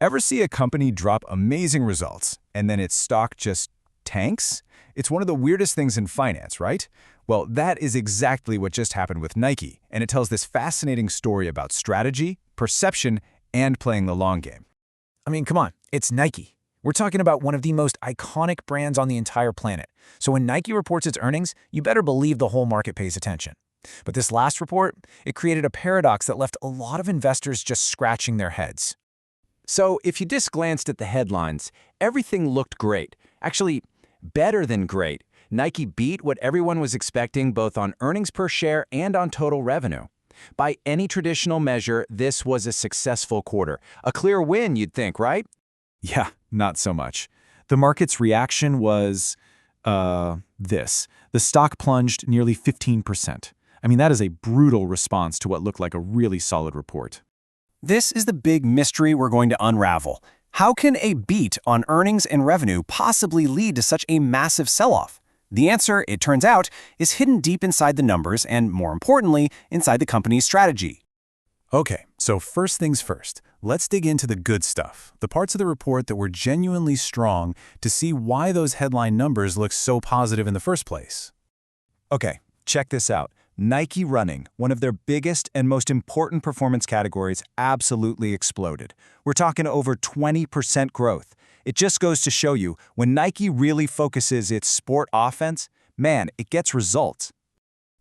Ever see a company drop amazing results and then its stock just tanks? It's one of the weirdest things in finance, right? Well, that is exactly what just happened with Nike, and it tells this fascinating story about strategy, perception, and playing the long game. I mean, come on, it's Nike. We're talking about one of the most iconic brands on the entire planet. So when Nike reports its earnings, you better believe the whole market pays attention. But this last report, it created a paradox that left a lot of investors just scratching their heads. So if you just glanced at the headlines, everything looked great. Actually, better than great. Nike beat what everyone was expecting both on earnings per share and on total revenue. By any traditional measure, this was a successful quarter. A clear win, you'd think, right? Yeah, not so much. The market's reaction was, this. The stock plunged nearly 15%. I mean, that is a brutal response to what looked like a really solid report. This is the big mystery we're going to unravel. How can a beat on earnings and revenue possibly lead to such a massive sell-off? The answer, it turns out, is hidden deep inside the numbers and, more importantly, inside the company's strategy. Okay, so first things first, let's dig into the good stuff, the parts of the report that were genuinely strong to see why those headline numbers look so positive in the first place. Okay, check this out. Nike running, one of their biggest and most important performance categories, absolutely exploded. We're talking over 20% growth. It just goes to show you, when Nike really focuses its sport offense, man, it gets results.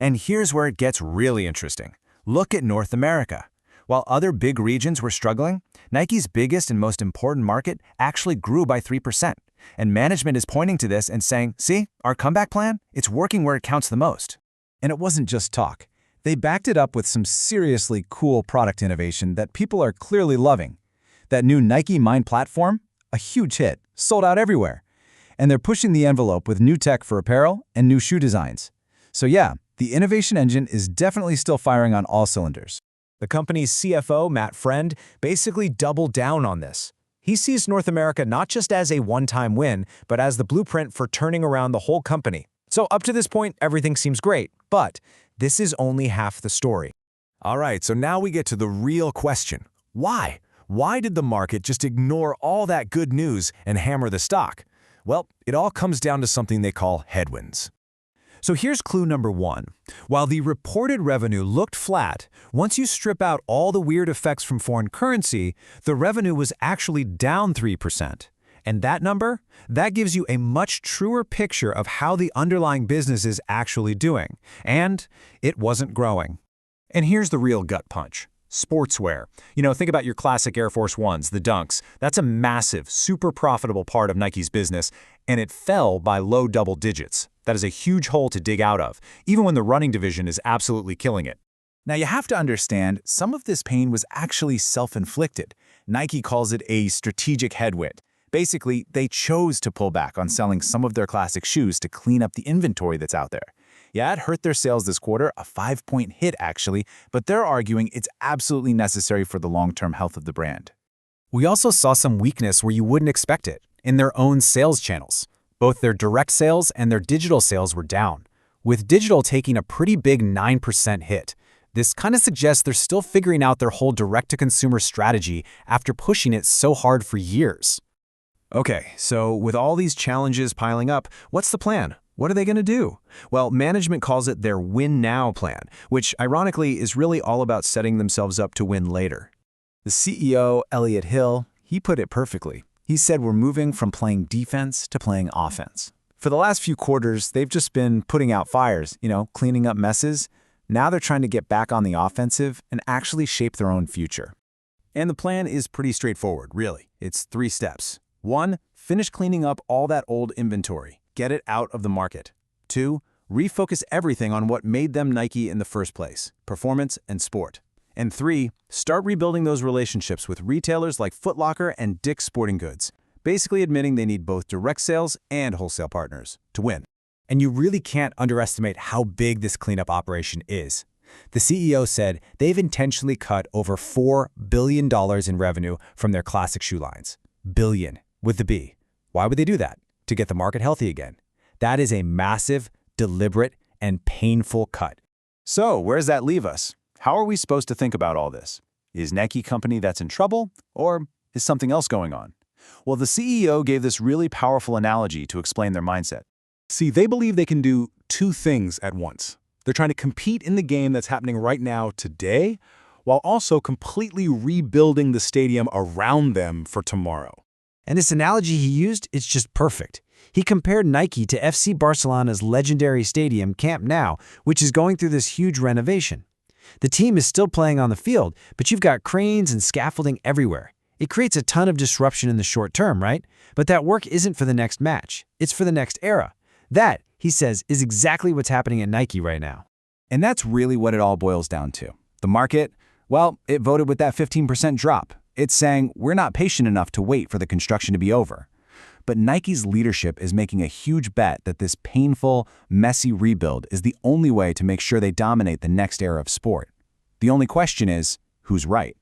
And here's where it gets really interesting. Look at North America. While other big regions were struggling, Nike's biggest and most important market actually grew by 3%. And management is pointing to this and saying, see, our comeback plan, it's working where it counts the most. And it wasn't just talk. They backed it up with some seriously cool product innovation that people are clearly loving. That new Nike Mind platform, a huge hit, sold out everywhere. And they're pushing the envelope with new tech for apparel and new shoe designs. So yeah, the innovation engine is definitely still firing on all cylinders. The company's CFO, Matt Friend, basically doubled down on this. He sees North America not just as a one-time win, but as the blueprint for turning around the whole company. So up to this point, everything seems great, but this is only half the story. All right, so now we get to the real question. Why? Why did the market just ignore all that good news and hammer the stock? Well, it all comes down to something they call headwinds. So here's clue number one. While the reported revenue looked flat, once you strip out all the weird effects from foreign currency, the revenue was actually down 3%. And that number, that gives you a much truer picture of how the underlying business is actually doing. And it wasn't growing. And here's the real gut punch. Sportswear. Think about your classic Air Force Ones, the Dunks. That's a massive, super profitable part of Nike's business, and it fell by low double digits. That is a huge hole to dig out of, even when the running division is absolutely killing it. Now you have to understand, some of this pain was actually self-inflicted. Nike calls it a strategic headwind. Basically, they chose to pull back on selling some of their classic shoes to clean up the inventory that's out there. Yeah, it hurt their sales this quarter, a 5-point hit actually, but they're arguing it's absolutely necessary for the long-term health of the brand. We also saw some weakness where you wouldn't expect it, in their own sales channels. Both their direct sales and their digital sales were down, with digital taking a pretty big 9% hit. This kind of suggests they're still figuring out their whole direct-to-consumer strategy after pushing it so hard for years. Okay, so with all these challenges piling up, what's the plan? What are they going to do? Well, management calls it their Win Now plan, which ironically is really all about setting themselves up to win later. The CEO, Elliott Hill, he put it perfectly. He said we're moving from playing defense to playing offense. For the last few quarters, they've just been putting out fires, cleaning up messes. Now they're trying to get back on the offensive and actually shape their own future. And the plan is pretty straightforward, really. It's 3 steps. 1, finish cleaning up all that old inventory. Get it out of the market. 2, refocus everything on what made them Nike in the first place, performance and sport. And 3, start rebuilding those relationships with retailers like Foot Locker and Dick's Sporting Goods, basically admitting they need both direct sales and wholesale partners to win. And you really can't underestimate how big this cleanup operation is. The CEO said they've intentionally cut over $4 billion in revenue from their classic shoe lines. Billion, with the B. Why would they do that? To get the market healthy again. That is a massive, deliberate, and painful cut. So where does that leave us? How are we supposed to think about all this? Is Nike a company that's in trouble, or is something else going on? Well, the CEO gave this really powerful analogy to explain their mindset. See, they believe they can do two things at once. They're trying to compete in the game that's happening right now today, while also completely rebuilding the stadium around them for tomorrow. And this analogy he used is just perfect. He compared Nike to FC Barcelona's legendary stadium, Camp Nou, which is going through this huge renovation. The team is still playing on the field, but you've got cranes and scaffolding everywhere. It creates a ton of disruption in the short term, right? But that work isn't for the next match. It's for the next era. That, he says, is exactly what's happening at Nike right now. And that's really what it all boils down to. The market, well, it voted with that 15% drop. It's saying we're not patient enough to wait for the construction to be over. But Nike's leadership is making a huge bet that this painful, messy rebuild is the only way to make sure they dominate the next era of sport. The only question is, who's right?